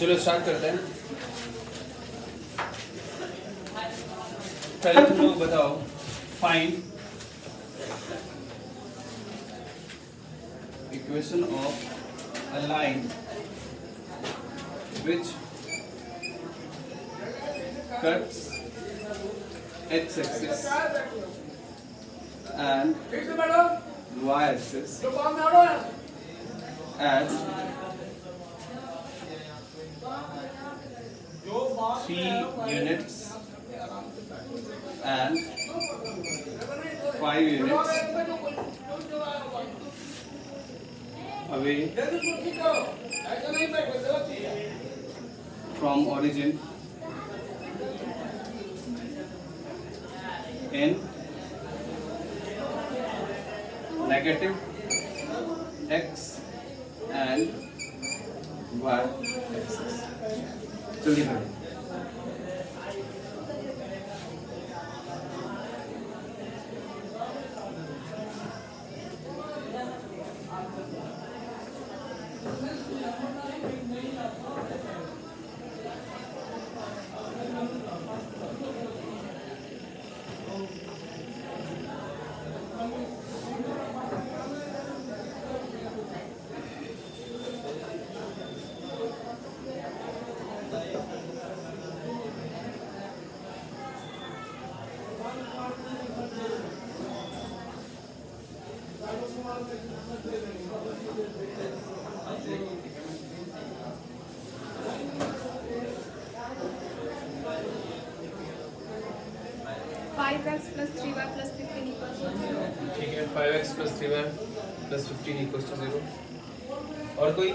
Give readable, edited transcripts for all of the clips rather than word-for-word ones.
चलो स्टार्ट करते हैं। पहले तुम लोग बताओ, find equation of a line which cuts x axis and y axis at 3 units and 5 units away from origin in negative x and y axis. जल्दी करो। ठीक है, 5x plus 3y plus 15 equals to 0। और कोई?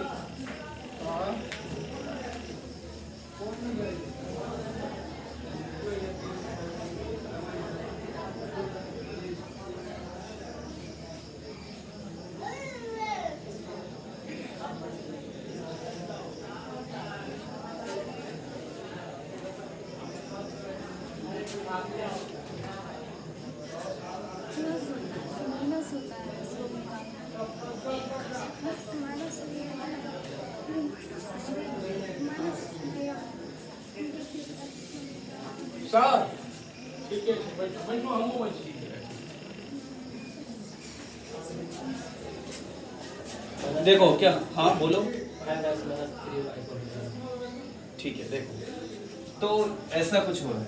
ठीक है, बैठो हम देखो क्या, हाँ बोलो। ठीक है, देखो तो ऐसा कुछ हो रहा है,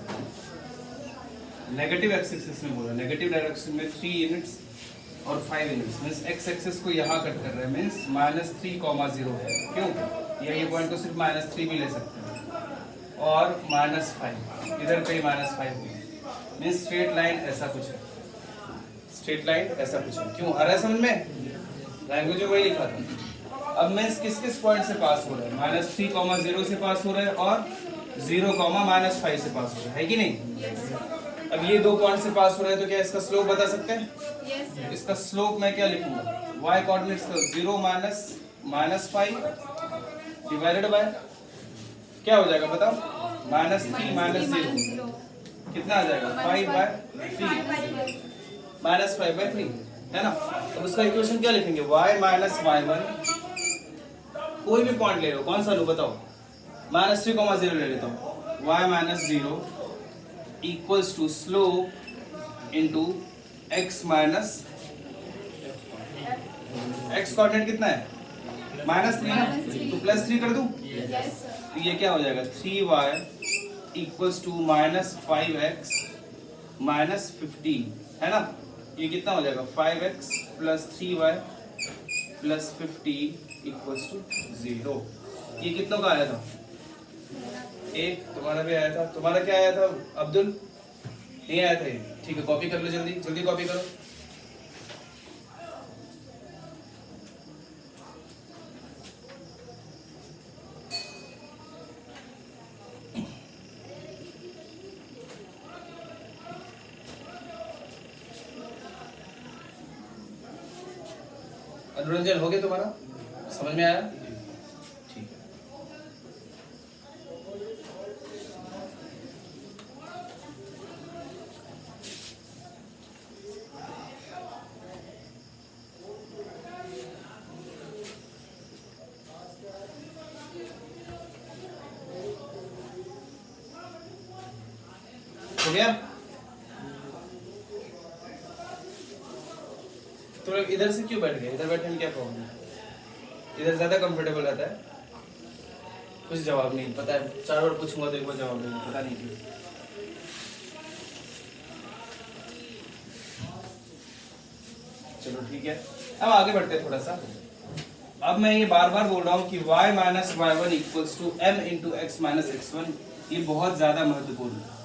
नेगेटिव एक्स एक्सिस में बोला, नेगेटिव डायरेक्शन में 3 यूनिट्स और 5 यूनिट्स, मींस एक्स एक्सिस को यहाँ कट कर रहे हैं, मींस -3,0 है। क्यों? ये पॉइंट को सिर्फ -3 भी ले सकते हैं और -5 इधर पे -5 होगी, मींस स्ट्रेट लाइन ऐसा कुछ है, स्ट्रेट लाइन ऐसा कुछ है। क्यों आ रहा है समझ में? लैंग्वेज में वही लिखा था। अब मींस किस किस पॉइंट से पास हो रहा है? -3,0 से पास हो रहा है और 0,-5 से पास हो रहा है कि नहीं? अब ये 2 पॉइंट से पास हो रहा है तो क्या इसका स्लोप बता सकते हैं? yes, इसका स्लोप मैं क्या लिखूंगा? y कोऑर्डिनेट्स का 0 -5 डिवाइडेड बाय क्या हो जाएगा बताओ? -3 -0 कितना आ जाएगा? 5/3 -5/3 है ना। अब उसका इक्वेशन क्या लिखेंगे? y - y1 कोई भी पॉइंट ले लो, कौन सा लो बताओ? -3,0 ले लेता हूँ। y - 0 equals to slope into x minus x coordinate कितना है? -3 ना, तो +3 कर दूं? yes, तो ये क्या हो जाएगा? 3y इक्वल्स टू -5x -15 है ना। ये कितना हो जाएगा? 5x + 3y + 15 equals to 0। ये कितनों का आया था? एक तुम्हारा भी आया था। तुम्हारा क्या आया था अब्दुल? नहीं आया था ये। ठीक है, कॉपी कर लो, जल्दी जल्दी कॉपी करो। अनुरंजन हो गया तुम्हारा? समझ में आया? ठीक है। हो गया? तो इधर से क्यों बैठ गए? इधर बैठने में क्या प्रॉब्लम है? इधर ज्यादा कंफर्टेबल रहता है। कुछ जवाब नहीं पता है, 4 बार पूछूंगा तो एक बार जवाब नहीं पता नहीं क्यों। चलो ठीक है, अब आगे बढ़ते हैं थोड़ा सा। अब मैं ये बार बार बोल रहा हूँ कि y minus y one equals to m into x minus x one, ये बहुत ज्यादा महत्वपूर्ण है।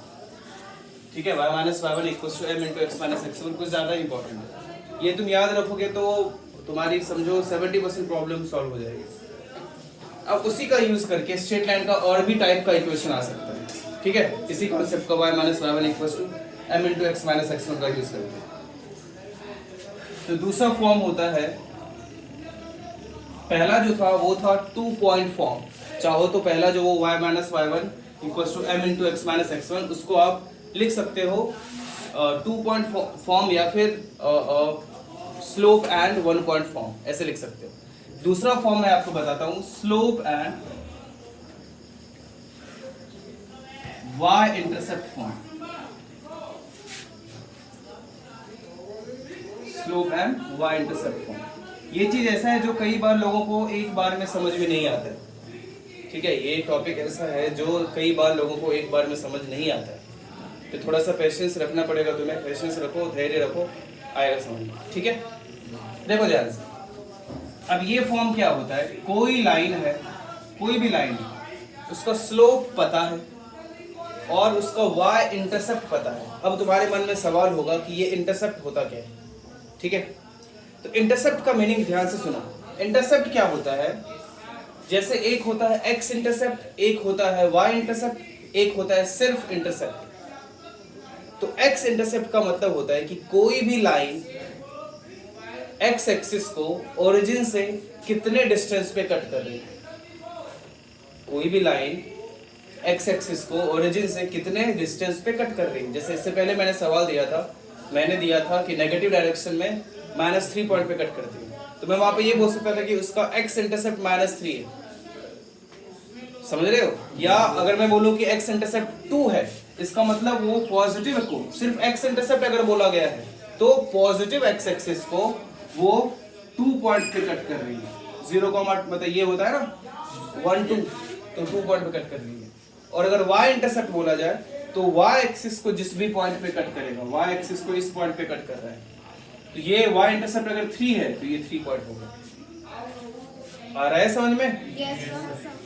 ठीक है, y minus y one equals to m into x minus x one कुछ ज्यादा इंपॉर्टेंट है। ये तुम याद रखोगे तो तुम्हारी समझो 70% प्रॉब्लम सॉल्व हो जाएगी। अब उसी का यूज करके स्ट्रेट लाइन का और भी टाइप का इक्वेशन आ सकता है। ठीक है, इसी कॉन्सेप्ट का y minus y one equals to m into x minus x one का यूज करके। तो दूसरा फॉर्म होता है, पहला जो था वो था 2 पॉइंट फॉर्म। चाहो तो पहला जो वो y minus y one equals to m into x minus x one, उसको आप लिख सकते हो 2 पॉइंट फॉर्म या फिर स्लोप एंड 1 पॉइंट फॉर्म, ऐसे लिख सकते हो। दूसरा फॉर्म मैं आपको बताता हूं, slope and y intercept form. Slope and y intercept form, ये चीज ऐसा है जो कई बार लोगों को एक बार में समझ में नहीं आता है। ठीक है, ये टॉपिक ऐसा है जो कई बार लोगों को एक बार में समझ नहीं आता है, तो थोड़ा सा पेशेंस रखना पड़ेगा तुम्हें। पेशेंस रखो, धैर्य रखो, आएगा समझ में। ठीक है, देखो ध्यान से। अब ये फॉर्म क्या होता है, कोई लाइन है, कोई भी लाइन है, उसका स्लोप पता है और उसका y इंटरसेप्ट पता है। अब तुम्हारे मन में सवाल होगा कि ये इंटरसेप्ट होता क्या है। ठीक है, तो इंटरसेप्ट का मीनिंग ध्यान से सुना। इंटरसेप्ट क्या होता है, जैसे एक होता है x इंटरसेप्ट, एक होता है y इंटरसेप्ट, एक होता है सिर्फ इंटरसेप्ट। तो x इंटरसेप्ट का मतलब होता है कि कोई भी लाइन x एक्सिस को ओरिजिन से कितने डिस्टेंस पे कट कर रही है। कोई भी लाइन x एक्सिस को ओरिजिन से कितने डिस्टेंस पे कट कर रही है। जैसे इससे पहले मैंने सवाल दिया था, मैंने दिया था कि नेगेटिव डायरेक्शन में -3 पॉइंट पे कट करती है, तो मैं वहां पे ये बोल सकता था कि उसका x इंटरसेप्ट -3 है। समझ रहे हो? या अगर मैं बोलूं कि x इंटरसेप्ट 2 है, इसका मतलब वो पॉजिटिव को सिर्फ x इंटरसेप्ट अगर बोला गया है तो पॉजिटिव x एक्सिस को वो 2 पॉइंट पे कट कर रही है। 0, मतलब ये होता है ना 1 2, तो 2 पॉइंट पे कट कर रही है। और अगर y इंटरसेप्ट बोला जाए तो y एक्सिस को जिस भी पॉइंट पे कट करेगा, y एक्सिस को इस पॉइंट पे कट कर रहा है, तो ये y इंटरसेप्ट अगर 3 है तो ये 3 पॉइंट होगा। आ रहा है समझ में?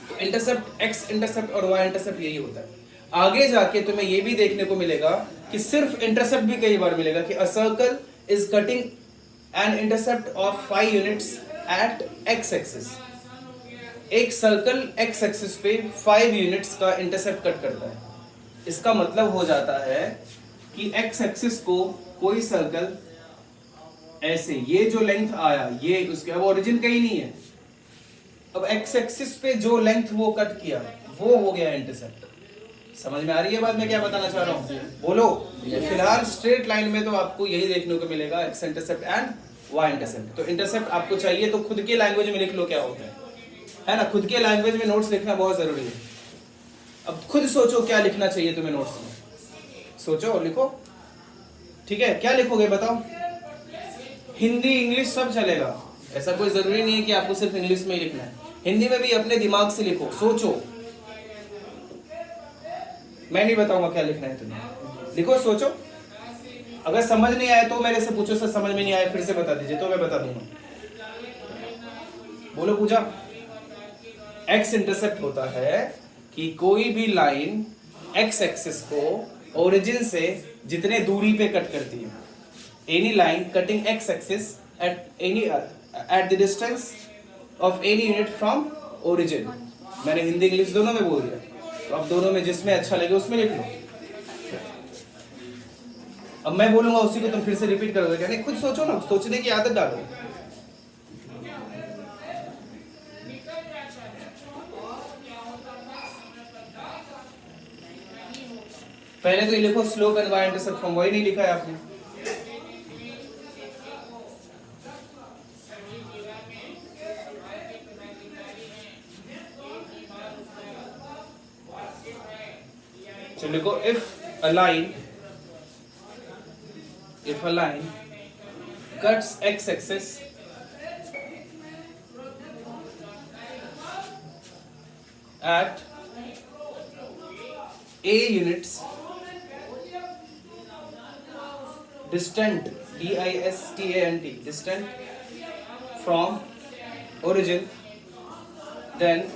तो इंटरसेप्ट x इंटरसेप्ट और y इंटरसेप्ट यही होता है। आगे जाके तुम्हें ये भी देखने को मिलेगा कि सिर्फ इंटरसेप्ट भी कई बार मिलेगा कि a circle is cutting an intercept of 5 units at x axis. एक सर्कल x एक्सिस पे 5 यूनिट्स का इंटरसेप्ट कट करता है। इसका मतलब हो जाता है कि x एक्सिस को कोई सर्कल ऐसे, ये जो लेंथ आया ये उसके, अब ओरिजिन कहीं नहीं है, अब x एक्सिस पे जो लेंथ वो कट किया वो हो गया इंटरसेप्ट। समझ में आ रही है बात मैं क्या बताना चाह रहा हूँ? बोलो। फिलहाल स्ट्रेट लाइन में तो आपको यही देखने को मिलेगा, x intercept and y intercept. तो इंटरसेप्ट आपको चाहिए तो खुद के लैंग्वेज में लिख लो क्या होता है ना? खुद के लैंग्वेज में नोट्स लिखना बहुत जरूरी है। अब खुद सोचो क्या लिखना चाहिए तुम्हें नोट्स में, सोचो और लिखो। ठीक है, क्या लिखोगे बताओ? हिंदी इंग्लिश सब चलेगा, ऐसा कोई जरूरी नहीं है कि आपको सिर्फ इंग्लिश में ही लिखना है। हिंदी में भी अपने दिमाग से लिखो, सोचो। मैं नहीं बताऊंगा क्या लिखना है तुम्हें, लिखो सोचो। अगर समझ नहीं आया तो मेरे से पूछो, सर समझ में नहीं आया फिर से बता दीजिए, तो मैं बता दूंगा। बोलो पूजा। x इंटरसेप्ट होता है कि कोई भी लाइन x एक्सिस को ओरिजिन से जितने दूरी पे कट करती है, any line cutting x axis at the distance of any unit from origin. मैंने हिंदी इंग्लिश दोनों में बोल दिया, तो अब दोनों में जिसमें अच्छा लगे उसमें लिख लो। अब मैं बोलूंगा उसी को तुम फिर से रिपीट करोगे क्या? नहीं, खुद सोचो ना, सोचने की आदत डालो। पहले तो ये लिखो slope and y intercept from, वही नहीं लिखा है आपने। So लिखो, if a line if a line cuts x-axis at a units distant, distant, distant from origin, then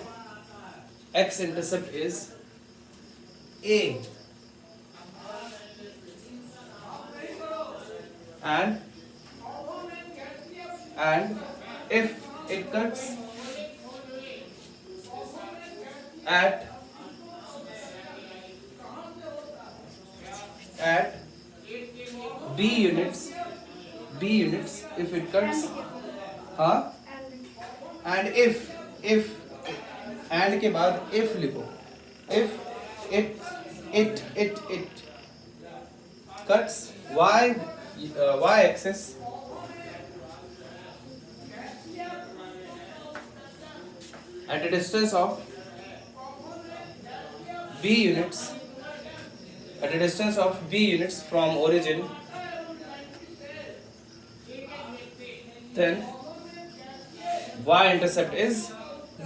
x-intercept is a, and if it cuts at b units, if it cuts, and if and के बाद if लिखो, if it cuts y axis at a distance of b units, from origin, then y intercept is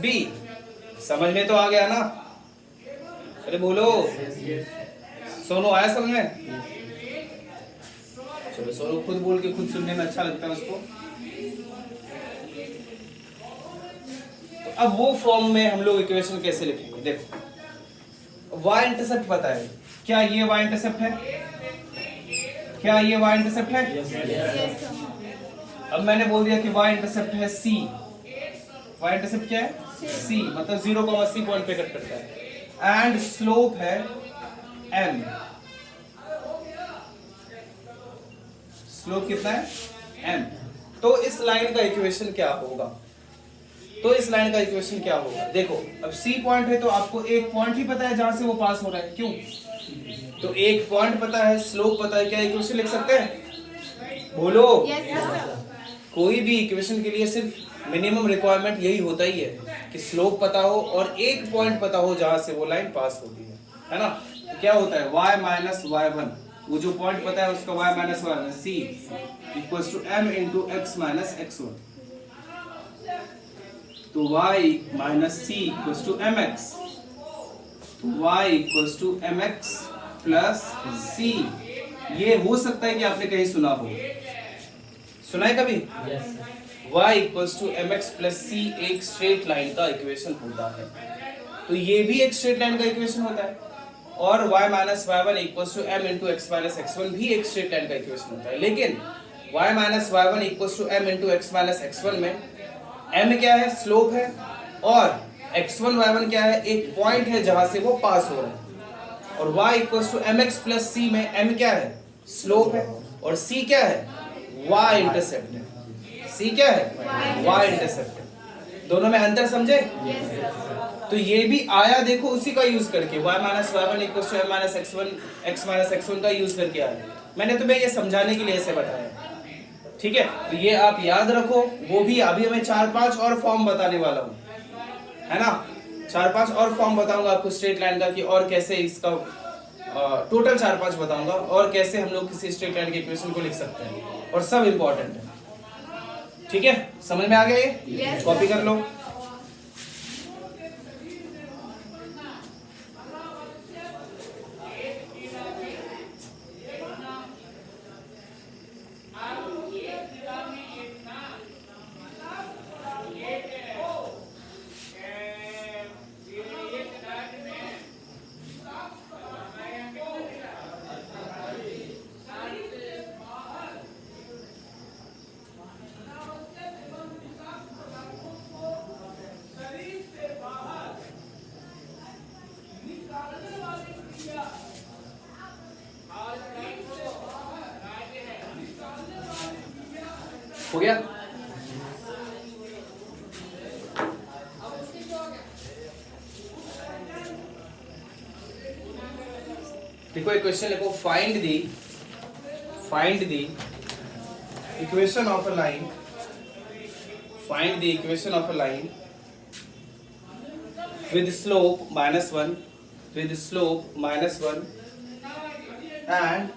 b. समझ में तो आ गया ना? अरे बोलो, सोनू आया समझ में? चलो सोनू खुद बोल के खुद सुनने में अच्छा लगता है उसको। तो अब वो फॉर्म में हम लोग इक्वेशन कैसे लिखेंगे? देखो, y इंटरसेप्ट पता है, क्या ये y इंटरसेप्ट है? क्या ये y इंटरसेप्ट है? अब मैंने बोल दिया कि y इंटरसेप्ट है c। y इंटरसेप्ट क्या है? c, मतलब 0,c पॉइंट पे कट करता है, एंड स्लोप है m। स्लोप कितना है? m। तो इस लाइन का इक्वेशन क्या होगा? देखो, अब c पॉइंट है तो आपको एक पॉइंट ही पता है जहां से वो पास हो रहा है, क्यों? तो एक पॉइंट पता है, स्लोप पता है, क्या इक्वेशन लिख सकते हैं? बोलो। कोई भी इक्वेशन के लिए सिर्फ मिनिमम रिक्वायरमेंट यही होता ही है कि स्लोप पता हो और एक पॉइंट पता हो जहां से वो लाइन पास होती है ना? तो क्या होता है? y माइनस y1, वो जो पॉइंट पता है उसका y minus y1, c equals to m into x minus x1। तो y minus c equals to mx, तो y equals to mx plus c। ये हो सकता है कि आपने कहीं सुना हो, सुना है कभी? y equals to mx plus c एक स्ट्रेट लाइन का इक्वेशन होता है, तो ये भी एक स्ट्रेट लाइन का इक्वेशन होता है, और y minus y1 equals to m into x minus x1 भी एक स्ट्रेट लाइन का इक्वेशन होता है। लेकिन y minus y1 equals to m into x minus x1 में m क्या है? स्लोप है, और x1 y1 क्या है? एक पॉइंट है जहां से वो पास हो रहा है, और y equals to mx plus c में m क्या है? स्लोप है, और c क्या है? y इंटरसेप्ट है। c क्या है? y इंटरसेप्ट है। दोनों में अंतर समझे? तो ये भी आया, देखो उसी का यूज करके, y minus y1 equals to m minus x1 x minus x1 का यूज करके आया। मैंने तुम्हें ये समझाने के लिए ऐसे बताया, ठीक है? तो ये आप याद रखो। वो भी अभी मैं 4-5 और फॉर्म बताने वाला हूँ, है ना? 4-5 और फॉर्म बताऊंगा आपको स्ट्रेट लाइन का, कि और कैसे इसका टोटल 4-5 बताऊंगा, और कैसे हम लोग किसी स्ट्रेट लाइन के इक्वेशन को लिख सकते हैं, और सब इंपॉर्टेंट है, ठीक है? समझ में आ गया ये? कॉपी कर लो। हो गया? देखो एक क्वेश्चन लिखो, find the equation of a line, find the equation of a line with slope -1, with slope -1 and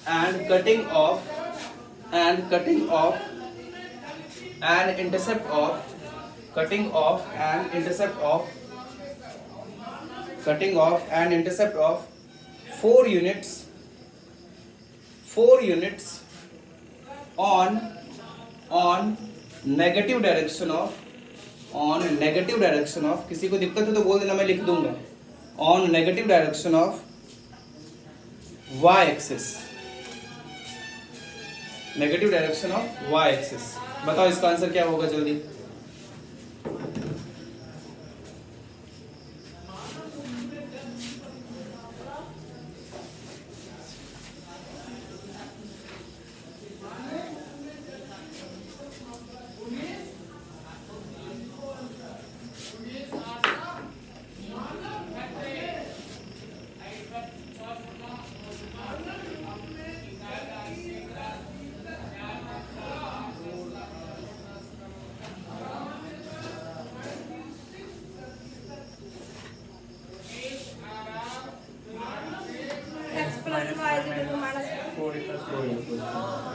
and cutting off an intercept of 4 units on negative direction of किसी को दिक्कत है तो बोल देना, मैं लिख दूंगा, on negative direction of y axis, negative direction of y axis. बताओ इसका आंसर क्या होगा जल्दी।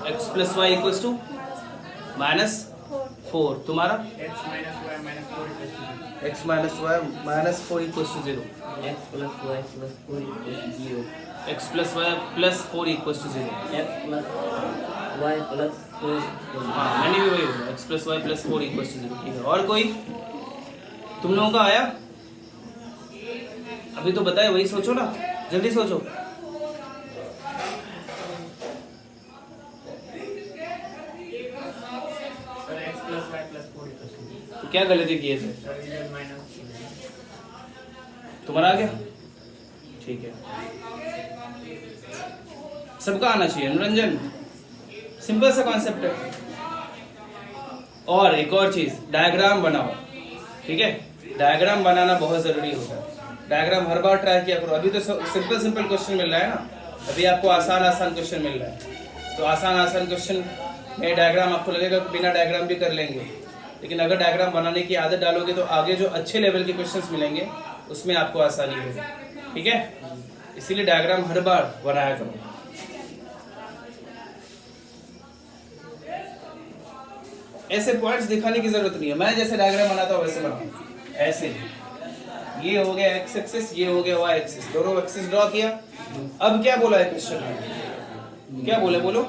x plus y equals to -4, तुम्हारा x minus y minus 4 equals to 0, x plus y plus 4 equals 0. x plus y plus 4 equals to 0। x plus y plus 4 equals हाँ मैंने भी वही बोला, x plus y plus 4 equals to 0। ठीक है, और कोई तुम लोगों का आया? अभी तो बताया, वही सोचो ना, जल्दी सोचो। तो क्या गलती किए थे? तुम्हारा आ गया? ठीक है, सबका आना चाहिए। अनुरंजन, सिंपल सा कॉन्सेप्ट है। और एक और चीज, डायग्राम बनाओ, ठीक है? डायग्राम बनाना बहुत जरूरी होता है। डायग्राम हर बार ट्राई किया करो। अभी तो सिंपल क्वेश्चन मिल रहा है ना, अभी आपको आसान क्वेश्चन मिल रहा है, तो आसान क्वेश्चन में डायग्राम आपको लगेगा बिना डायग्राम भी कर लेंगे, लेकिन अगर डायग्राम बनाने की आदत डालोगे तो आगे जो अच्छे लेवल के क्वेश्चंस मिलेंगे उसमें आपको आसानी होगी, ठीक है? इसीलिए डायग्राम हर बार बनाया करो। ऐसे पॉइंट्स दिखाने की जरूरत नहीं है, मैं जैसे डायग्राम बनाता हूँ वैसे बनाऊँ, ऐसे। ये हो गया एक्स एक्सिस, ये हो गया वाई एक्सिस, दोनों एक्सिस ड्रॉ किया। अब क्या बोला है क्वेश्चन में? क्या बोले, बोलो?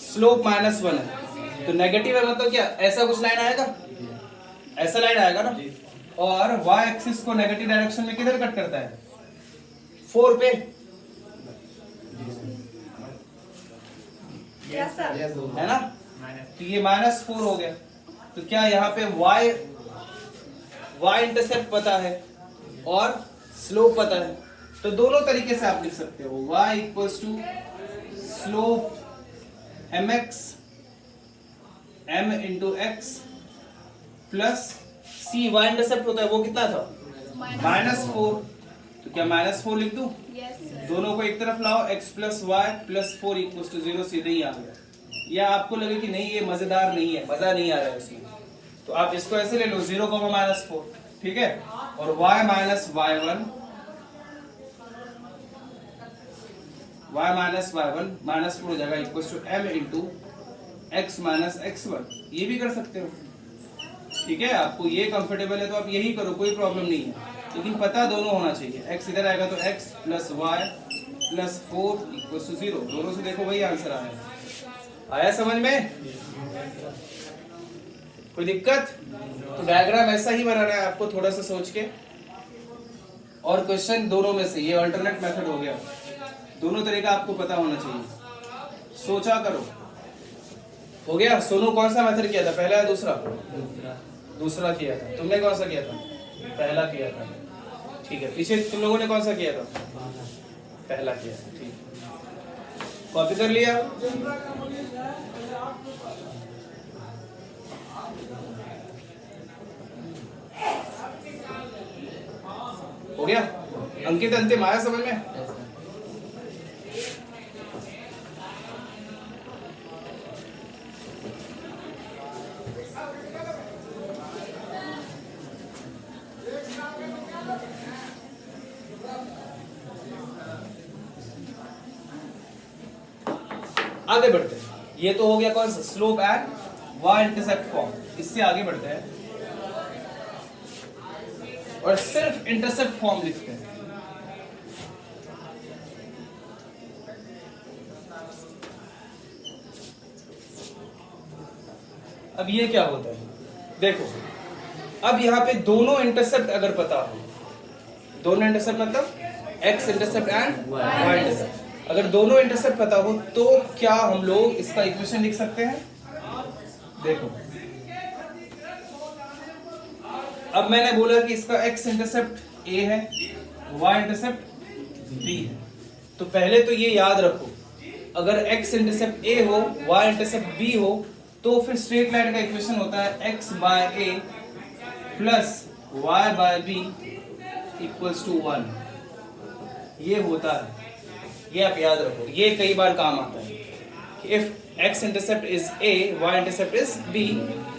स्लोप -1 है, तो नेगेटिव है मतलब क्या, ऐसा कुछ लाइन आएगा, ऐसा लाइन आएगा ना। और वाई एक्सिस को नेगेटिव डायरेक्शन में किधर कट करता है? 4 पे, है ना? तो ये -4 हो गया। तो क्या यहाँ पे y इंटरसेप्ट पता है और स्लोप पता है, तो दोनों तरीके से आप लिख सकते हो। y equals to slope mx m into x plus c, y intercept होता है वो कितना था? -4, तो क्या -4 लिख दूं? दोनों को एक तरफ लाओ, x plus y plus 4 equals to 0, सीधे ही आ गया। या आपको लगे कि नहीं ये मजेदार नहीं है, मजा नहीं आ रहा है इसमें, तो आप इसको ऐसे ले लो 0, -4, ठीक है? और y माइनस y1 -4 हो जाएगा equals to m into x minus x1, ये भी कर सकते हो, ठीक है? आपको ये कंफर्टेबल है तो आप यही करो, कोई प्रॉब्लम नहीं है, लेकिन पता दोनों होना चाहिए। x इधर आएगा तो x plus y plus 4 equals to 0, दोनों से देखो वही आंसर आया समझ में? कोई दिक्कत? तो डायग्राम ऐसा ही बनाना है आपको, थोड़ा सा सोच के। और क्वेश्चन दोनों में से, ये अल्टरनेट मेथड हो गया, दोनों तरीका आपको पता होना चाहिए, सोचा करो। हो गया? सोनू कौन सा मेथड किया था, पहला या दूसरा? दूसरा किया था। तुमने कौन सा किया था? पहला किया था, ठीक है। पीछे तुम लोगों ने कौन सा किया था? पहला किया था, ठीक। कॉपी कर लिया? हो गया? अंकित अंतिम आया समझ में? आगे बढ़ते हैं, ये तो हो गया कौन सा, slope and y intercept form. इससे आगे बढ़ते हैं और सिर्फ इंटरसेप्ट फॉर्म लिखते हैं। अब ये क्या होता है, देखो अब यहाँ पे दोनों इंटरसेप्ट अगर पता हो, दोनों इंटरसेप्ट मतलब x intercept and y intercept, अगर दोनों इंटरसेप्ट पता हो तो क्या हम लोग इसका इक्वेशन लिख सकते हैं। देखो अब मैंने बोला कि इसका एक्स इंटरसेप्ट ए है, वाई इंटरसेप्ट बी है, तो पहले तो ये याद रखो, अगर एक्स इंटरसेप्ट ए हो, वाई इंटरसेप्ट बी हो, तो फिर स्ट्रेट लाइन का इक्वेशन होता है x by a plus y by b equals to 1। ये होता है, ये आप याद रखो, ये कई बार काम आता है कि if x intercept is a, y intercept is b,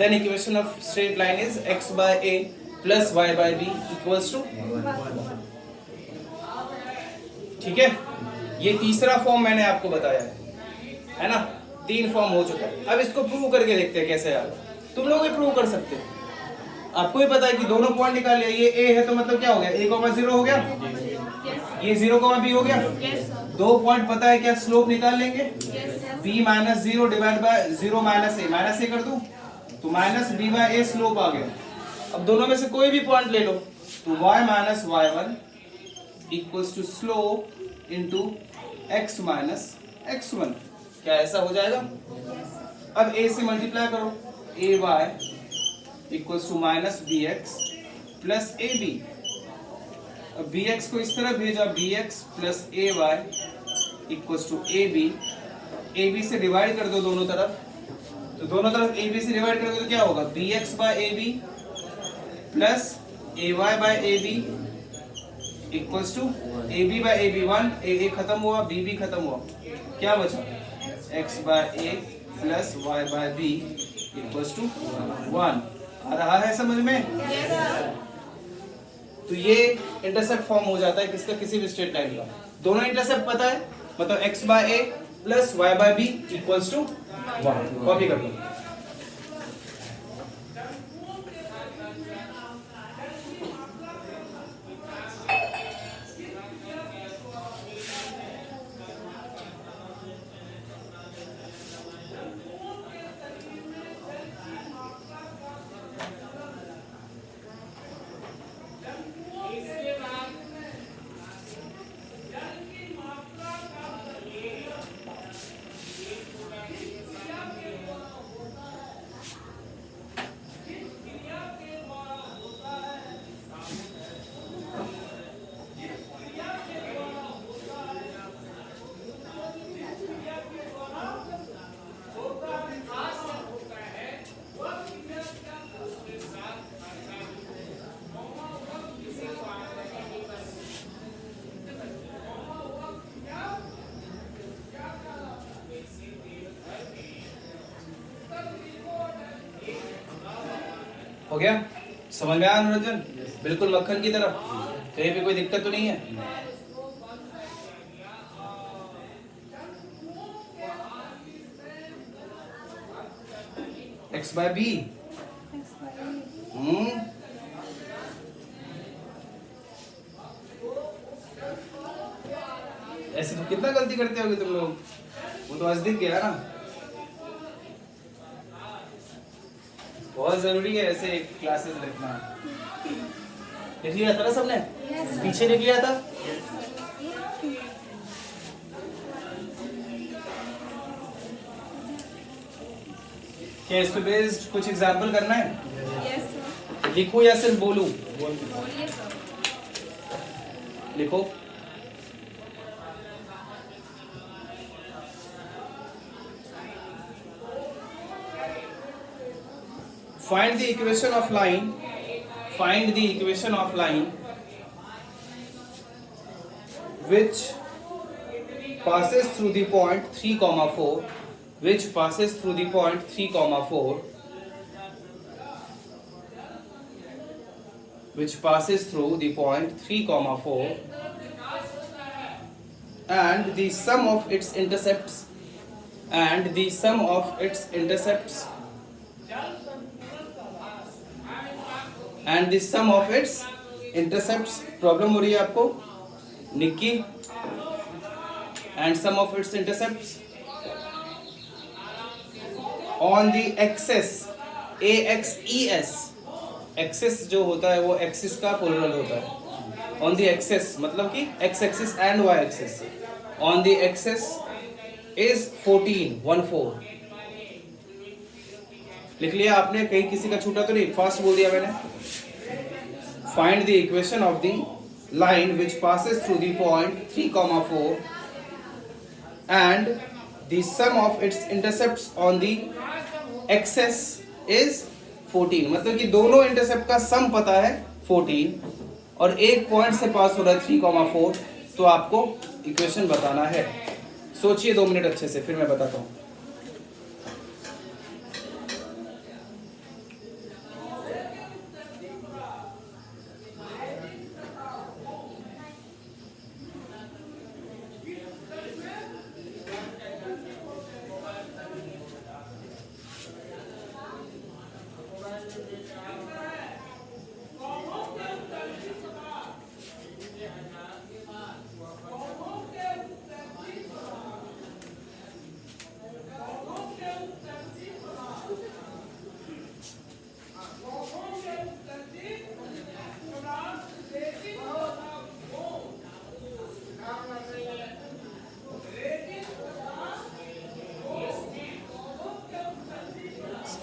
then equation of straight line is x by a plus y by b equals to, ठीक है। ये तीसरा फॉर्म मैंने आपको बताया है ना, 3 फॉर्म हो चुका है। अब इसको प्रूव करके देखते हैं कैसे आएगा। तुम लोग भी प्रूव कर सकते हो, आपको भी पता है कि दोनों पॉइंट निकाल लिया, ये a है तो मतलब क्या हो गया, a, 0 हो गया, ये 0, b हो गया, दो पॉइंट पता है, क्या स्लोप निकाल लेंगे, b minus 0 divide by 0 minus a कर दूं तो minus b by a slope आ गया। अब दोनों में से कोई भी पॉइंट ले लो तो y minus y1 equals to slope into x minus x1, क्या ऐसा हो जाएगा। अब a से मल्टीप्लाई करो, ay equals to minus bx plus ab, अब bx को इस तरह भेजा, bx plus ay equals to ab से डिवाइड कर दो दोनों तरफ, तो दोनों तरफ ab से डिवाइड कर दो तो क्या होगा, bx by ab plus ay by ab equals to ab by ab 1, a खत्म हुआ, b खत्म हुआ, क्या बचा, x by a plus y by b equals to 1। आ रहा है समझ में? तो ये इंटरसेप्ट फॉर्म हो जाता है किसका, किसी भी स्ट्रेट लाइन का। दोनों इंटरसेप्ट पता है, मतलब x by a plus y by b equals to 1। Copy कर लो। हो गया, समझ में आया अनुरंजन? बिल्कुल मक्खन की तरह, कहीं भी कोई दिक्कत तो नहीं है। x बाय b, ऐसे तो कितना गलती करते होगे तुम लोग, वो तो आज दिख गया ना। बहुत जरूरी है ऐसे क्लासेस लिखना। लिख लिया था ना सबने? पीछे लिख लिया था? क्या इस पे बेस्ड कुछ एग्जाम्पल करना है? yes, लिखो या सिर्फ बोलूं? लिखो। Find the equation of line. Find the equation of line which passes through the point 3, 4. Which passes through the point 3, 4. Which passes through the point 3, 4. And the sum of its intercepts and the sum of its intercepts problem हो रही है आपको Nikki and sum of its intercepts on the axis AXES axis जो होता है वो axis का plural होता है on the axis मतलब कि x axis and y axis on the axis is 14 लिख लिया आपने कहीं किसी का छूटा तो नहीं फास्ट बोल दिया मैंने find the equation of the line which passes through the point 3,4 and the sum of its intercepts on the axis is 14 मतलब कि दोनों इंटरसेप्ट का सम पता है 14 और एक पॉइंट से पास हो रहा है 3,4 तो आपको इक्वेशन बताना है। सोचिए 2 मिनट अच्छे से फिर मैं बताता हूँ।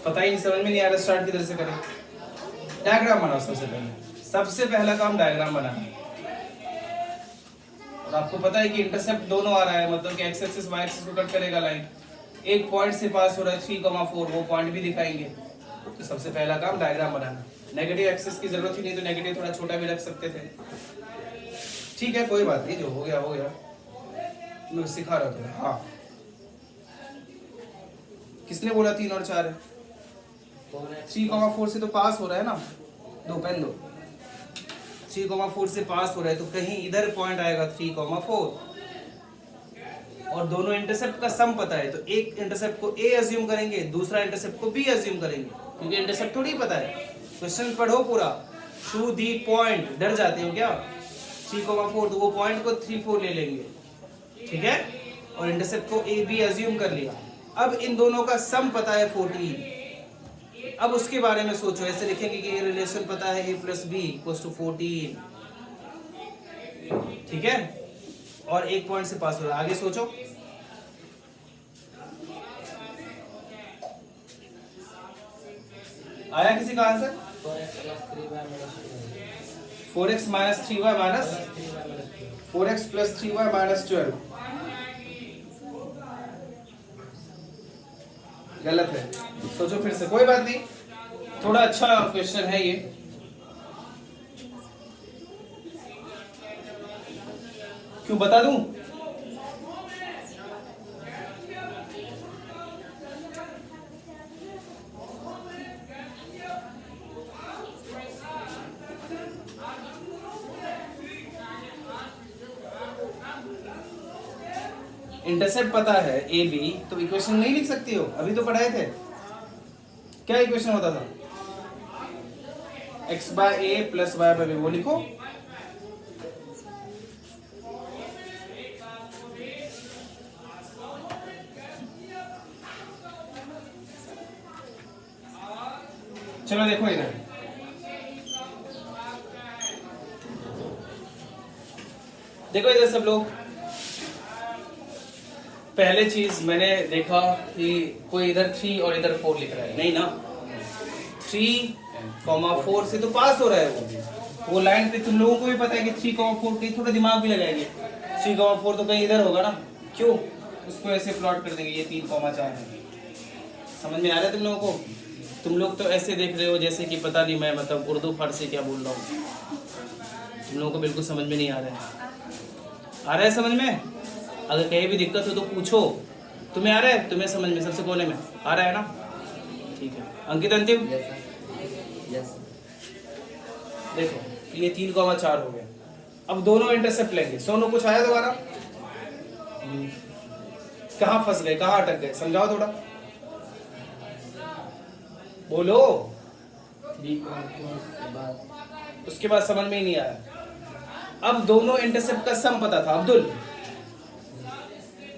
पता ही नहीं समझ में नहीं आ रहा स्टार्ट किधर से करें। डायग्राम बनाओ सबसे पहला काम डायग्राम बनाना। और आपको पता है कि इंटरसेप्ट दोनों आ रहा है मतलब कि एक्स एक्सिस वाई एक्सिस को कट करेगा लाइन। एक पॉइंट से पास हो रहा है 3,4 वो पॉइंट भी दिखाएंगे। तो सबसे पहला काम डायग्राम बनाना। नेगेटिव एक्सिस की जरूरत ही नहीं तो नेगेटिव थोड़ा छोटा भी रख सकते थे। ठीक है कोई बात नहीं जो हो गया मैं सिखा रहा था। हाँ किसने बोला 3 और 4 है? 3,4 से तो पास हो रहा है ना। दो पेन दो। 3,4 से पास हो रहा है तो कहीं इधर पॉइंट आएगा 3,4 और दोनों इंटरसेप्ट का सम पता है तो एक इंटरसेप्ट को A अज्यूम करेंगे दूसरा इंटरसेप्ट को B अज्यूम करेंगे क्योंकि इंटरसेप्ट थोड़ी पता है। क्वेश्चन पढ़ो पूरा टू दी पॉइंट। डर जाते हो क्या? 3,4 तो वो पॉइंट को 3,4 ले लेंगे ठीक है और इंटरसेप्ट को A B अज्यूम कर लिया। अब इन दोनों का सम पता है 14। अब उसके बारे में सोचो ऐसे लिखेंगे कि ये रिलेशन पता है a + b = 14 ठीक है और एक पॉइंट से पास हो रहा है। आगे सोचो आया किसी का answer? 4x - 3y - 4x + 3y - 12 गलत है। सोचो फिर से कोई बात नहीं थोड़ा अच्छा क्वेश्चन है ये। क्यों बता दूं? इंटरसेप्ट पता है ए बी तो इक्वेशन नहीं लिख सकती हो। अभी तो पढ़ाए थे क्या इक्वेशन होता था x/a + y/b वो लिखो। चलो देखो इधर देखो इधर सब लोग। पहले चीज मैंने देखा कि कोई इधर 3 और इधर 4 लिख रहा है नहीं ना। 3,4 से तो पास हो रहा है वो लाइन पे। तुम लोगों को भी पता है कि 3,4 कहीं थोड़ा दिमाग भी लगाएंगे 3,4 तो कहीं इधर होगा ना। क्यों उसको ऐसे प्लॉट कर देंगे ये 3,4 है। समझ में आ रहा है तुम लोगों को? तुम लोग तो ऐसे देख रहे हो जैसे कि पता नहीं मैं मतलब उर्दू फारसी क्या बोल रहा हूँ। तुम लोगों को बिल्कुल समझ में नहीं आ रहा है। आ रहा है समझ में? अगर कहीं भी दिक्कत हो तो पूछो। तुम्हें आ रहा है? तुम्हें समझ में सबसे कोने में आ रहा है ना? ठीक है अंकित अंतिम यस देखो ये 3,4 हो गया। अब दोनों इंटरसेप्ट लेंगे। सोनू कुछ आया दोबारा? कहाँ फंस गए, कहाँ अटक गए, समझाओ थोड़ा, बोलो। 3,4 के बाद उसके बाद समझ में ही नहीं आया। अब दोनों इंटरसेप्ट का सम पता था। अब्दुल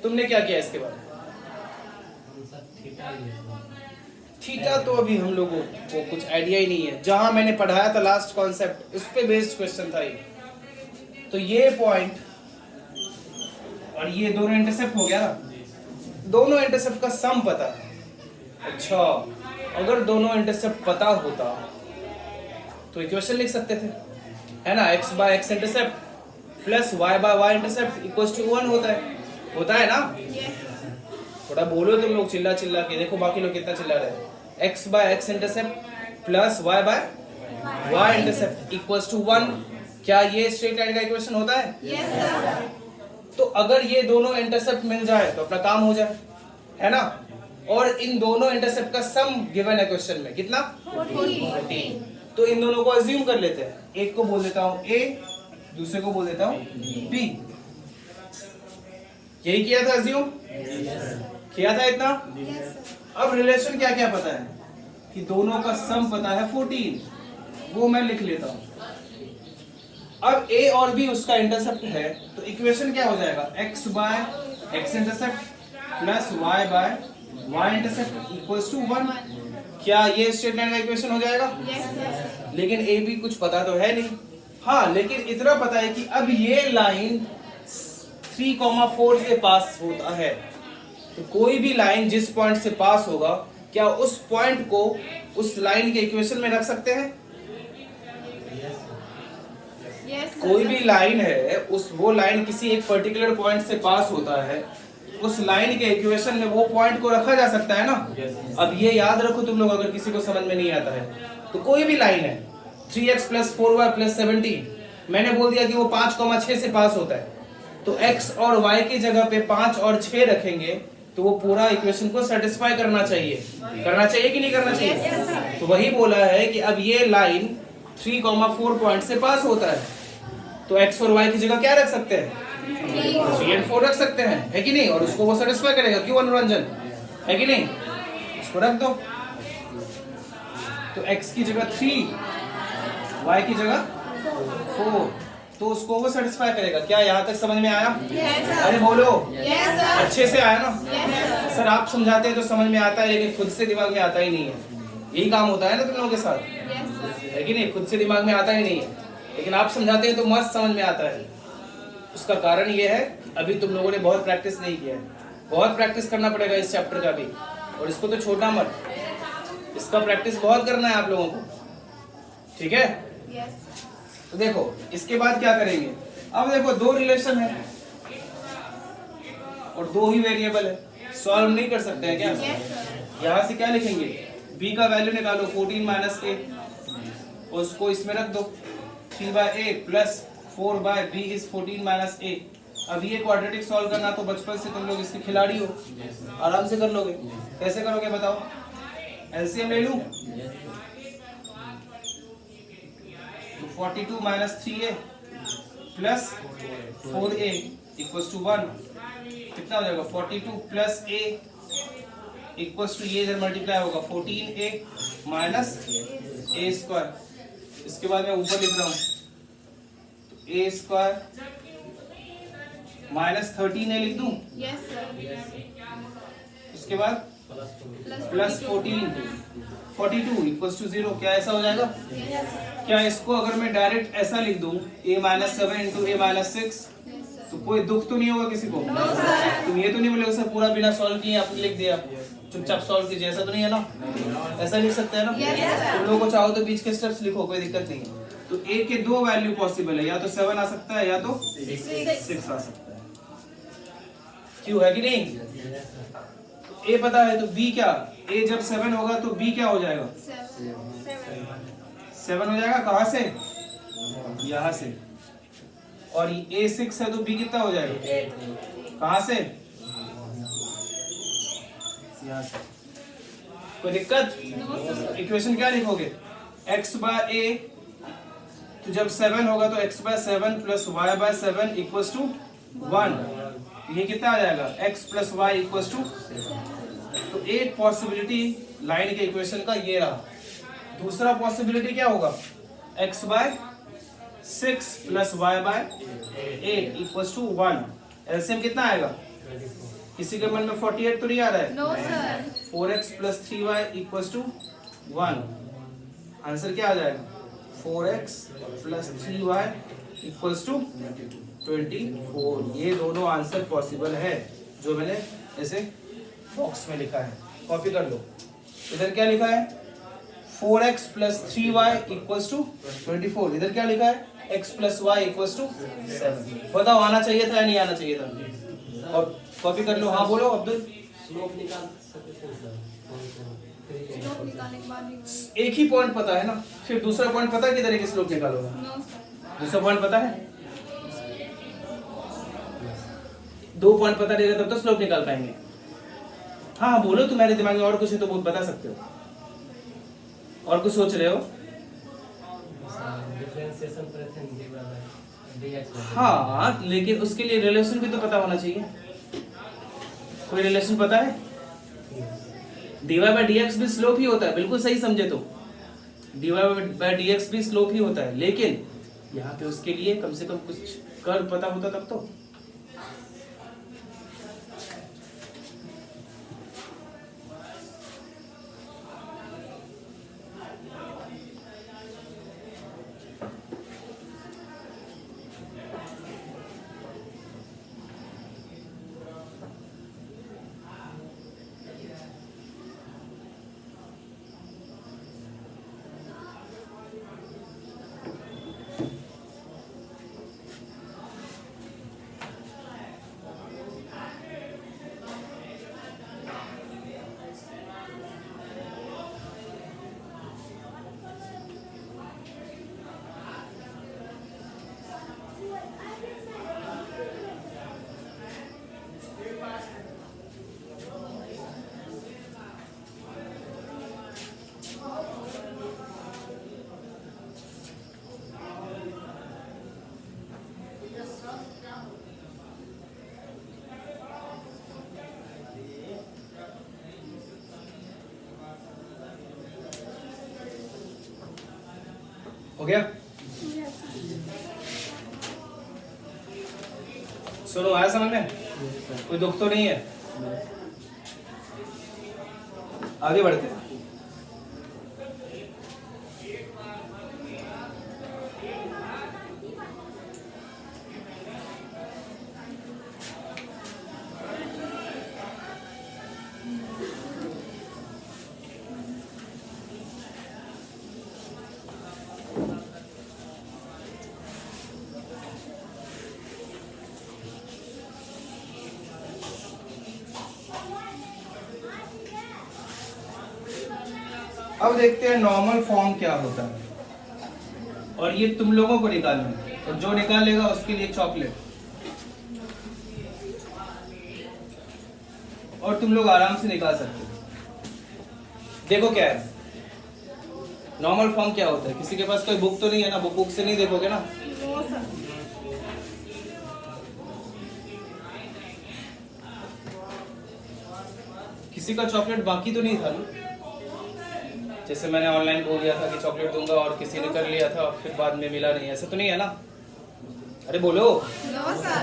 तुमने क्या किया इसके बाद? थीटा तो अभी हम लोगों को कुछ आइडिया ही नहीं है। जहां मैंने पढ़ाया था लास्ट कॉन्सेप्ट, उस पे बेस्ड क्वेश्चन था ये। तो ये पॉइंट और ये दोनों इंटरसेप्ट हो गया ना, दोनों इंटरसेप्ट का सम पता है। अच्छा, अगर दोनों इंटरसेप्ट पता होता तो इक्वेशन लिख सकते थे, है ना, x by x intercept plus y by y intercept equals to 1 होता है ना। थोड़ा बोलो तुम लोग चिल्ला चिल्ला के, देखो बाकी लोग कितना चिल्ला रहे हैं। x by x intercept plus y by y intercept equals to 1, क्या ये स्ट्रेट लाइन का इक्वेशन होता है? Yes sir. तो अगर ये दोनों इंटरसेप्ट मिल जाए तो अपना काम हो जाए, है ना। और इन दोनों इंटरसेप्ट का सम गिवन है क्वेश्चन में, कितना? 14। तो इन दोनों को अज्यूम कर लेते हैं, एक को बोल देता हूं a, दूसरे को बोल देता हूं b। यही किया था, अज्यूम किया था इतना। अब रिलेशन क्या क्या पता है कि दोनों का सम पता है 14, वो मैं लिख लेता हूं। अब a और b उसका इंटरसेप्ट है, तो इक्वेशन क्या हो जाएगा? x by x intercept plus y by y intercept equals to 1। क्या ये स्ट्रेट लाइन का इक्वेशन हो जाएगा? Yes sir. लेकिन a b कुछ पता तो है नहीं। हाँ, लेकिन इतना पता है कि अब ये लाइन 3,4 से पास होता है। तो कोई भी लाइन जिस पॉइंट से पास होगा, क्या उस पॉइंट को उस लाइन के इक्वेशन में रख सकते हैं? Yes sir. कोई भी लाइन है, वो लाइन किसी एक पर्टिकुलर पॉइंट से पास होता है, उस लाइन के इक्वेशन में वो पॉइंट को रखा जा सकता है ना। अब ये याद रखो तुम लोग, अगर किसी को समझ में नहीं आता है तो कोई भी लाइन है 3x प्लस 4y प्लस 17, मैंने बोल दिया कि वो 5,6 से पास होता है, तो x और y की जगह पे 5 और 6 रखेंगे तो वो पूरा इक्वेशन को सेटिस्फाई करना चाहिए कि नहीं करना चाहिए? तो वही बोला है कि अब ये लाइन 3,4 पॉइंट से पास होता है, तो x और y की जगह क्या रख सकते हैं? 3 and 4 रख सकते हैं, है कि नहीं? और उसको वो सेटिस्फाई करेगा, क्यों अनुरंजन, है कि नहीं? उसको रख दो, तो x की जगह 3, y की जगह 4, तो उसको वो सेटिस्फाई करेगा। क्या यहाँ तक समझ में आया? Yes sir. अरे बोलो, यस सर। अच्छे से आया ना? यस सर आप समझाते हैं तो समझ में आता है, लेकिन खुद से दिमाग में आता ही नहीं है। यही काम होता है ना तुम लोगों के साथ, सर। है कि नहीं? खुद से दिमाग में आता ही नहीं है, लेकिन आप समझाते हैं तो मस्त समझ में आता है। उसका कारण ये है अभी तुम लोगों ने बहुत प्रैक्टिस नहीं किया है। बहुत प्रैक्टिस करना पड़ेगा इस चैप्टर का भी, और इसको तो छोड़ना मत, इसका प्रैक्टिस बहुत करना है आप लोगों को, ठीक है? यस। तो देखो इसके बाद क्या करेंगे। अब देखो दो रिलेशन है और दो ही वेरिएबल है, सॉल्व नहीं कर सकते हैं क्या? Yes sir. यहाँ से क्या लिखेंगे? b का वैल्यू निकालो 14 माइनस a, और उसको इसमें रख दो 3/a plus 4/b is 14 minus a। अब ये क्वाड्रेटिक सॉल्व करना तो बचपन से तुम लोग इसके खिलाड़ी हो, आराम से कर लोगे। कैसे करोगे बताओ? एलसीएम ले लूं तो 42 minus 3a plus 4a equals to 1, कितना हो जाएगा? 42 प्लस a इक्वल्स टू ये इधर मल्टीप्लाई होगा 14a माइनस a स्क्वायर। इसके बाद मैं ऊपर लिख रहा हूँ तो a स्क्वायर माइनस 13a लिख दूं। Yes sir. उसके बाद प्लस 42 इक्वल्स टू 0। क्या ऐसा हो जाएगा? क्या इसको अगर मैं डायरेक्ट ऐसा लिख दूं a minus 7 into a minus 6, तो कोई दुख तो नहीं होगा किसी को? तुम ये तो नहीं बोलोगे सर पूरा बिना सॉल्व किए आपने लिख दिया, चुपचाप सॉल्व कीजिए, ऐसा तो नहीं है ना? ऐसा लिख सकते हैं ना? तुम लोगों को चाहो तो बीच के स्टेप्स लिखो, कोई दिक्कत नहीं है। तो a के दो वैल्यू पॉसिबल है, या तो 7 आ सकता है या तो 6 आ सकता है, क्यों, है कि नहीं? a पता है तो b क्या? a जब 7 होगा तो b क्या हो जाएगा? 7 हो जाएगा। कहाँ से? यहाँ से। और a 6 है तो b कितना हो जाएगा? कहाँ से? यहाँ से। कोई दिक्कत? इक्वेशन क्या लिखोगे? x बाय a, तो जब 7 होगा तो x by 7 plus y by 7 equals to 1। ये कितना आ जाएगा x plus y equal to. तो एक पॉसिबिलिटी लाइन के इक्वेशन का ये रहा। दूसरा पॉसिबिलिटी क्या होगा, x by 6 plus y by 8 equal to 1। LCM कितना आएगा, किसी के मन में 48 तो नहीं आ रहा है? No sir. 4x plus 3y equal to 1। Answer क्या आ जाएगा, 4x plus 3y equals to 24। ये दोनों आंसर पॉसिबल है जो मैंने ऐसे बॉक्स में लिखा है, कॉपी कर लो। इधर क्या लिखा है, 4x plus 3y equals to 24। इधर क्या लिखा है, x plus y equals to 7। बताओ आना चाहिए था या नहीं आना चाहिए था? और कॉपी कर लो। हाँ बोलो अब्दुल। स्लोप निकाल सकते हैं सर। स्लोप निकालने के बाद भी एक ही पॉइंट पता है ना, फिर दूसरा पॉइंट पता है किधर है कि स्लोप निकालोगे? no sir. दूसरा पॉइंट पता है, 2 पॉइंट पता रहेगा तब तो स्लोप निकाल पाएंगे। हाँ बोलो, तुम्हारे दिमाग में और कुछ है तो वो बता सकते हो। और कुछ सोच रहे हो? डिफरेंशिएशन प्रथम dx। हाँ लेकिन उसके लिए रिलेशन भी तो पता होना चाहिए। कोई रिलेशन पता है? dy बाय dx भी स्लोप ही होता है, बिल्कुल सही समझे तो dy बाय dx भी स्लोप ही होता है, लेकिन यहाँ पे उसके लिए कम से कम कुछ कर्व पता होता तब तो। हो गया? सुनो, आया समझ में? कोई दुख तो नहीं है? आगे बढ़ते हैं। अब देखते हैं नॉर्मल फॉर्म क्या होता है, और ये तुम लोगों को निकालना है, और जो निकाल लेगा उसके लिए चॉकलेट। और तुम लोग आराम से निकाल सकते हो। देखो क्या है नॉर्मल फॉर्म क्या होता है। किसी के पास कोई बुक तो नहीं है ना? बुक से नहीं देखोगे ना? no sir. किसी का चॉकलेट बाकी तो नहीं था ना? जैसे मैंने ऑनलाइन बोल दिया था कि चॉकलेट दूंगा और किसी ने कर लिया था, फिर बाद में मिला नहीं, ऐसा तो नहीं है ना? अरे बोलो। No sir.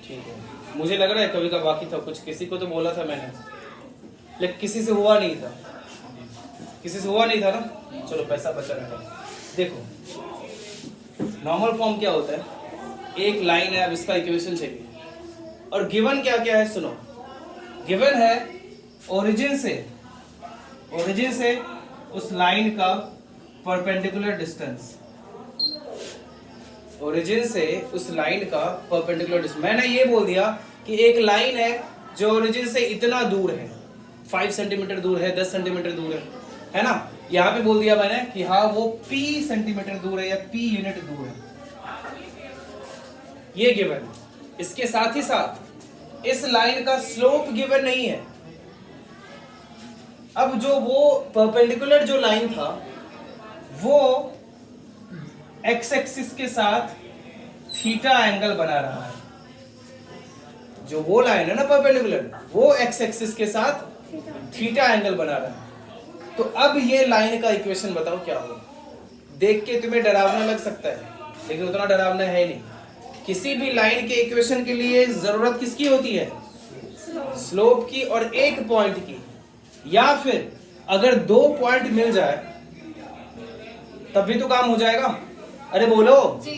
ठीक है, मुझे लग रहा है कभी का बाकी था कुछ, किसी को तो बोला था मैंने, लेकिन किसी से हुआ नहीं था। किसी से हुआ नहीं था ना? चलो पैसा बचा रहा है। देखो नॉर्मल फॉर्म क्या होता है, एक लाइन है, अब इसका इक्वेशन चाहिए। और गिवन क्या क्या है सुनो। गिवन है ओरिजिन से उस लाइन का परपेंडिकुलर डिस्टेंस। ओरिजिन से उस लाइन का परपेंडिकुलर डिस्टेंस। मैंने ये बोल दिया कि एक लाइन है जो ओरिजिन से इतना दूर है, 5 सेंटीमीटर दूर है, 10 सेंटीमीटर दूर है ना? यहाँ पे बोल दिया मैंने कि हाँ वो p सेंटीमीटर दूर है या p यूनिट दूर है। ये गिवन है। इसके साथ ही साथ इस लाइन का स्लोप गिवन नहीं है। अब जो वो परपेंडिकुलर जो लाइन था वो x एक्सिस के साथ थीटा एंगल बना रहा है। जो वो लाइन है ना परपेंडिकुलर, वो एक्स एक्सिस के साथ थीटा एंगल बना रहा है। तो अब ये लाइन का इक्वेशन बताओ क्या होगा। देख के तुम्हें डरावना लग सकता है, लेकिन उतना डरावना है नहीं। किसी भी लाइन के इक्वेशन के लिए जरूरत किसकी होती है? स्लोप की और एक पॉइंट की, या फिर अगर दो पॉइंट मिल जाए तब भी तो काम हो जाएगा। अरे बोलो, जी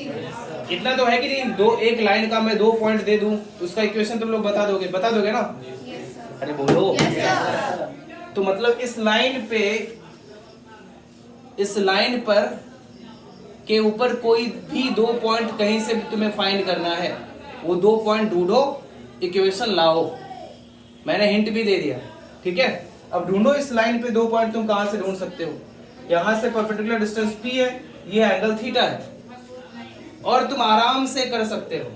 इतना तो है कि नहीं? दो एक लाइन का मैं 2 पॉइंट दे दूं, उसका इक्वेशन तुम लोग बता दोगे ना? Yes sir. अरे बोलो। Yes sir. तो मतलब इस लाइन पर के ऊपर कोई भी 2 पॉइंट कहीं से भी तुम्हें फाइंड करना है, वो 2 पॉइंट ढूंढो, इक्वेशन लाओ। मैंने हिंट भी दे दिया, ठीक है। अब ढूंढो इस लाइन पे 2 पॉइंट तुम कहां से ढूंढ सकते हो। यहां से परपेंडिकुलर डिस्टेंस p है, ये एंगल थीटा है, और तुम आराम से कर सकते हो।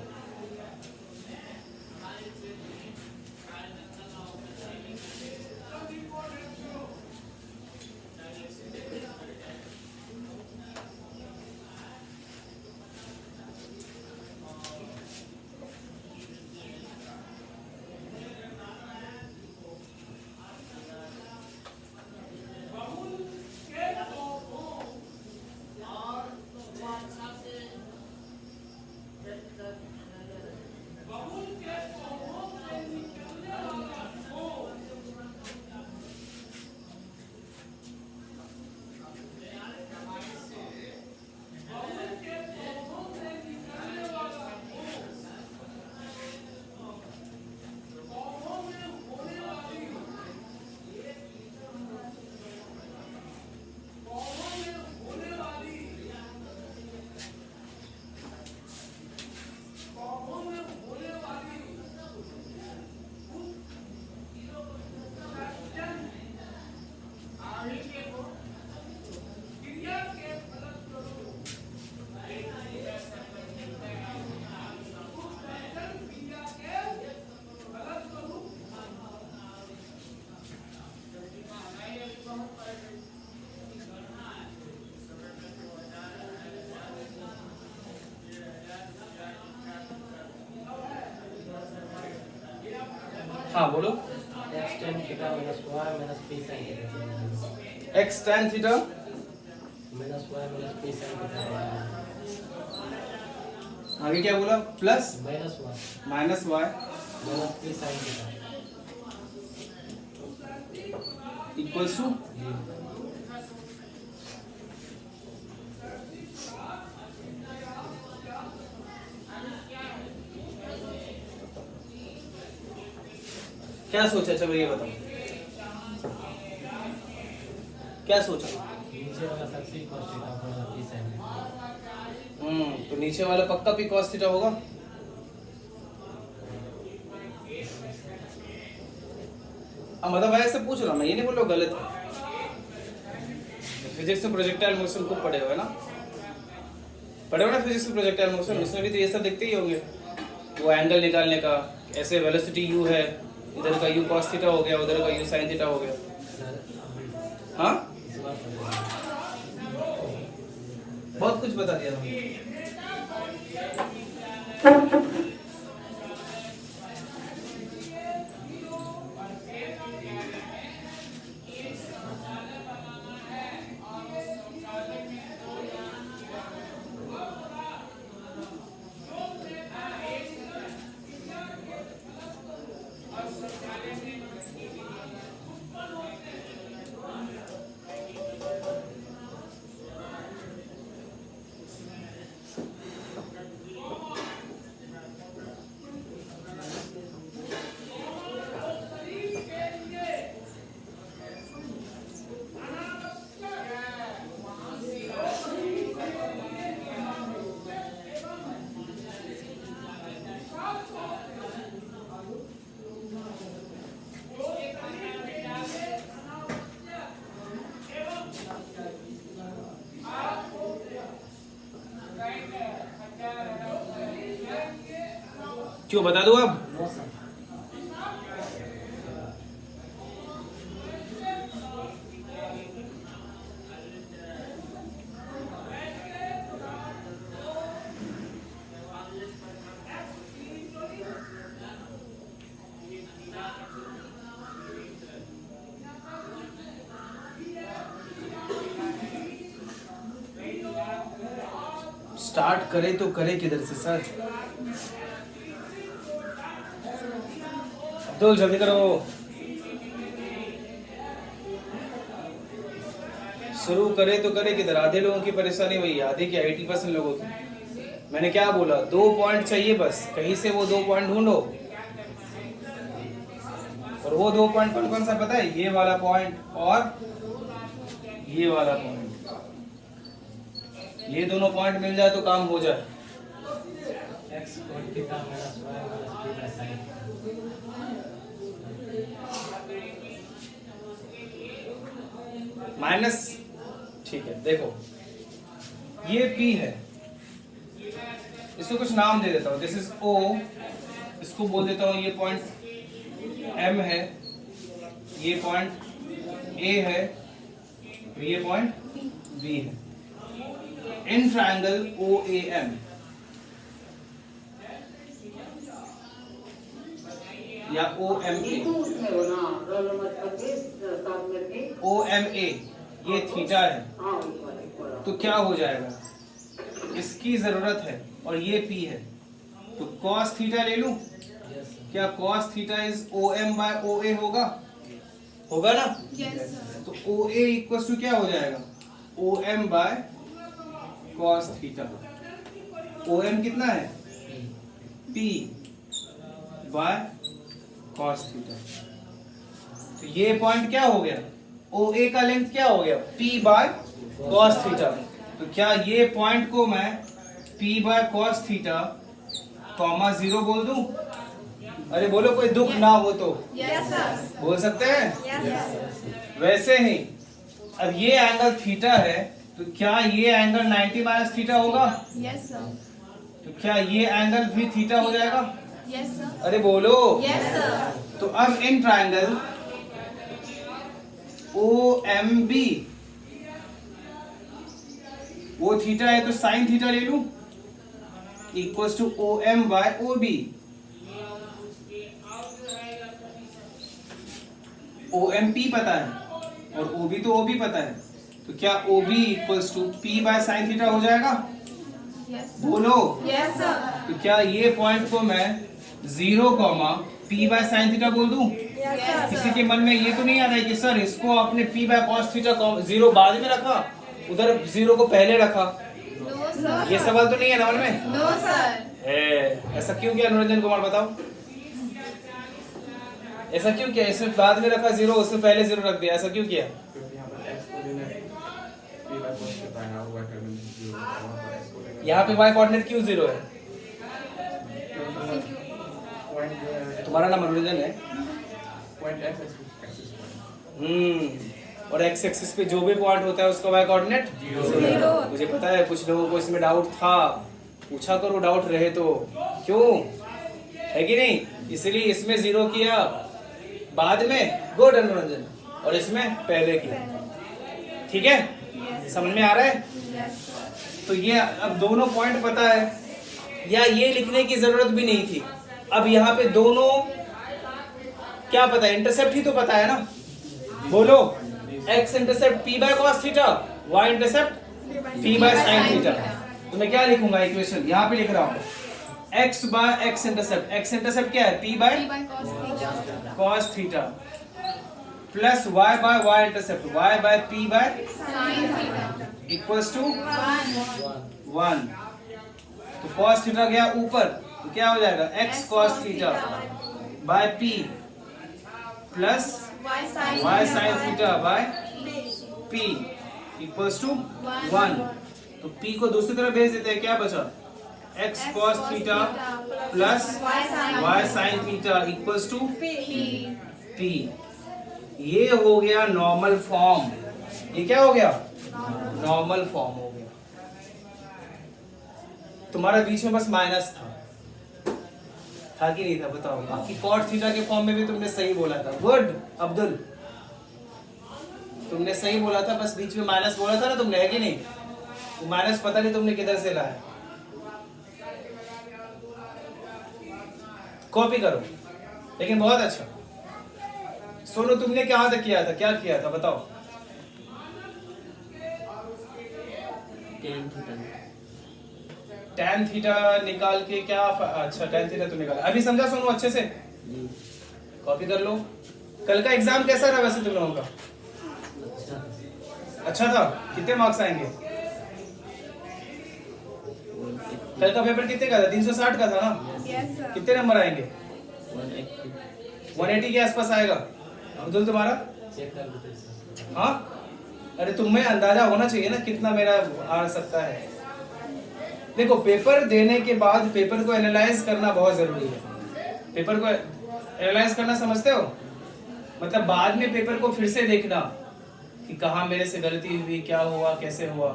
हाँ बोलो। x tan theta minus y minus p sin theta x tan theta minus y minus p sin theta आगे क्या बोला? Plus minus y minus y minus p sin theta equals to क्या सोचा? चलो ये बताओ, क्या सोचा? नीचे वाला सब p cos theta plus p sin theta तो नीचे वाला पक्का p cos थीटा होगा। अब मतलब मैं ऐसे पूछ रहा हूँ, मैं ये नहीं बोल रहा हूँ गलत है। फिजिक्स में प्रोजेक्टाइल मोशन को पढ़े हो है ना? पढ़े हो ना फिजिक्स में प्रोजेक्टाइल मोशन? उसमें भी तो ये सब देखते ही होंगे, वो एंगल निकालने का। ऐसे वेलोसिटी u है, इधर का u cos थीटा हो गया, उधर का u sin थीटा हो गया। हाँ, इस बार बहुत कुछ बता दिया तुमने। क्यों बता दो अब? motion स्टार्ट करे तो करे किधर से सर? अब्दुल जल्दी करो, शुरू करे तो करे किधर? आधे लोगों की परेशानी वही है, आधे की 80% लोगों की। मैंने क्या बोला, 2 पॉइंट चाहिए बस, कहीं से वो 2 पॉइंट ढूंढो। और वो 2 पॉइंट कौन कौन सा पता है? ये वाला पॉइंट और ये वाला पॉइंट। ये दोनों पॉइंट मिल जाए तो काम हो जाए। x cos theta minus y plus p by sin minus, ठीक है। देखो ये P है, इसको कुछ नाम दे देता हूं, दिस इज O, इसको बोल देता हूं ये पॉइंट M है, ये पॉइंट A है, ये पॉइंट B है। इन ट्रायंगल OAM, या OMA, OMA ये थीटा है, तो क्या हो जाएगा? इसकी जरूरत है और ये P है, तो cos थीटा ले लूं? yes sir क्या cos theta is OM by OA होगा? होगा ना? Yes, sir. तो OA इक्वल टू क्या हो जाएगा? OM by cos theta. OM कितना है? P by cos theta. तो ये पॉइंट क्या हो गया? OA का लेंथ क्या हो गया? P by cos theta. तो क्या ये पॉइंट को मैं P by cos theta comma 0 बोल दूं? अरे बोलो, कोई दुख ना हो तो Yes, sir. बोल सकते हैं। Yes, sir. वैसे ही अब ये एंगल थीटा है, तो क्या ये एंगल 90 माइनस थीटा होगा? Yes, sir. तो क्या ये एंगल भी थीटा हो जाएगा? Yes, sir. अरे बोलो। Yes, sir. तो अब इन ट्रायंगल OMB, वो थीटा है तो साइन थीटा ले लूं, equals to OM by OB। OMP पता है और OB तो OB पता है, तो क्या OB equals to P by sine theta हो जाएगा? Yes. बोलो। Yes, sir. तो क्या ये पॉइंट को मैं 0 comma P by sine theta बोल दूं? Yes, sir. किसी के मन में ये तो नहीं आ रहा है कि सर इसको आपने P बाय कॉस थीटा 0 बाद में रखा, उधर 0 को पहले रखा? No, sir. ये सवाल तो नहीं है ना मन में? No, sir. ऐसा क्यों किया अनुरंजन कुमार, बताओ ऐसा क्यों किया? इसमें बाद में रखा 0, उसमें पहले 0 रख दिया, ऐसा क्यों किया? यहाँ पे y कोऑर्डिनेट क्यों 0 है? तुम्हारा नाम अनुरंजन है। और x एक्सिस पे जो भी पॉइंट होता है उसका y कोऑर्डिनेट 0। मुझे पता है कुछ लोगों को इसमें डाउट था, पूछा करो डाउट रहे तो, क्यों है कि नहीं? इसलिए इसमें 0 किया, बाद में गुड अनुरंजन, और इसमें पहले किया। ठीक है, समझ में आ रहा है? Yes, sir. तो ये अब दोनों पॉइंट पता है, या ये लिखने की जरूरत भी नहीं थी। अब यहाँ पे दोनों क्या पता है? इंटरसेप्ट ही तो पता है ना। बोलो, x intercept p by cos theta, y intercept p by sin theta. तो मैं क्या लिखूंगा इक्वेशन? यहाँ पे लिख रहा हूँ x by x intercept. x intercept क्या है? p by P by cos theta. cos theta plus y by y intercept, y by p by Sin theta. Equals to 1. 1। तो cos थीटा गया ऊपर, तो क्या हो जाएगा? x cos theta by p plus Y y sin theta by p equals to 1। तो p को दूसरी तरफ भेज देते हैं, क्या बचा? x cos theta plus y sin theta equals to p। ये हो गया नॉर्मल फॉर्म। ये क्या हो गया? नॉर्मल फॉर्म हो गया। तुम्हारा बीच में बस माइनस था कि नहीं था? बताओ। बाकी cot थीटा के फॉर्म में भी तुमने सही बोला था। गुड अब्दुल, तुमने सही बोला था, बस बीच में माइनस बोला था ना तुमने, है कि नहीं? वो माइनस पता नहीं तुमने किधर से लाया। कॉपी करो, लेकिन बहुत अच्छा। सोनू, तुमने कहां तक किया था? क्या किया था बताओ? tan थीटा tan थीटा निकाल के क्या अच्छा tan थीटा तो निकाला। अभी समझा सोनू अच्छे से? कॉपी कर लो। कल का एग्जाम कैसा रहा वैसे तुम लोगों का? अच्छा था। कितने मार्क्स आएंगे? कल का पेपर कितने का था? 360 का था ना? Yes, sir. कितने नंबर आएंगे? 180 के आसपास आएगा। अब्दुल तुम्हारा? चेक कर लो सर। हाँ, अरे तुम्हें अंदाजा होना चाहिए ना कितना मेरा आ सकता है। देखो पेपर देने के बाद पेपर को एनालाइज करना बहुत जरूरी है। पेपर को एनालाइज करना समझते हो? मतलब बाद में पेपर को फिर से देखना कि कहाँ मेरे से गलती हुई, क्या हुआ, कैसे हुआ,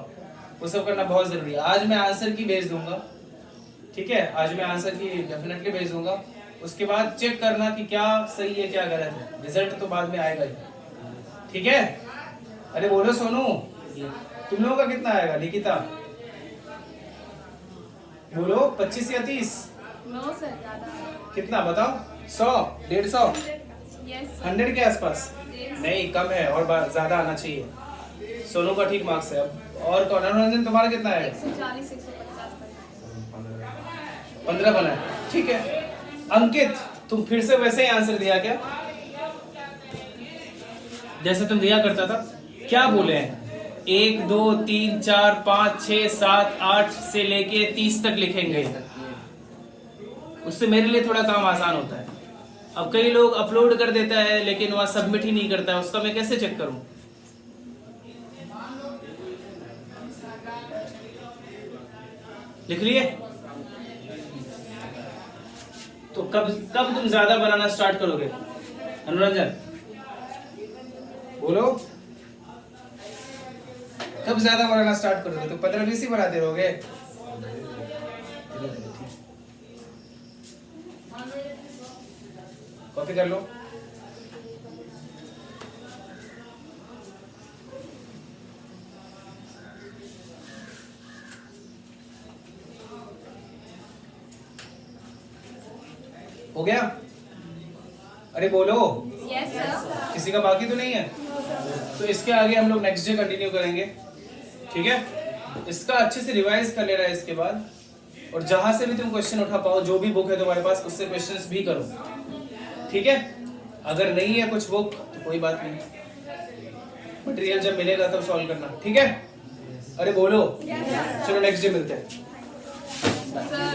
वो सब करना बहुत जरूरी है। आज मैं आंसर की भेज दूंगा, ठीक है? आज मैं आंसर की डेफिनेटली भेज दूंगा। उसके बाद चेक करना कि क्या सही है क्या गलत है। रिजल्ट तो बाद में आएगा ही, ठीक है? अरे बोलो सोनू, तुम लोगों का कितना आएगा? निकिता बोलो 25 या 30? No, sir. ज़्यादा। कितना बताओ? 100, 150, Yes, sir. 100 के आसपास? नहीं, कम है और ज्यादा आना चाहिए। सोनू का ठीक मार्क्स है। अब और कौन? अनुरंजन तुम्हारा कितना है? 140, 150 तक। 15 बना है, ठीक है। अंकित तुम फिर से वैसे ही आंसर दिया क्या जैसे तुम दिया करता था? क्या बोले हैं? 1 2 3 4 5 6 7 8 से लेके 30 तक लिखेंगे। उससे मेरे लिए थोड़ा काम आसान होता है। अब कई लोग अपलोड कर देता है लेकिन वहां सबमिट ही नहीं करता है, उसका मैं कैसे चेक करूं? लिख लिए? तो कब तुम ज्यादा बनाना स्टार्ट करोगे? अनुरंजन बोलो, कब ज्यादा बनाना स्टार्ट करोगे? तो 15-20 ही बनाते रहोगे? कॉपी कर लो। हो गया? अरे बोलो, Yes, sir. किसी का बाकी तो नहीं है? तो इसके आगे हम लोग नेक्स्ट डे कंटिन्यू करेंगे, ठीक है? इसका अच्छे से रिवाइज कर लेना है इसके बाद। और जहां से भी तुम क्वेश्चन उठा पाओ, जो भी बुक है तुम्हारे पास, उससे क्वेश्चंस भी करो, ठीक है? अगर नहीं है कुछ बुक तो कोई बात नहीं, मटेरियल जब मिलेगा तब सॉल्व करना, ठीक है? अरे बोलो, चलो नेक्स्ट डे मिलते हैं। Sir,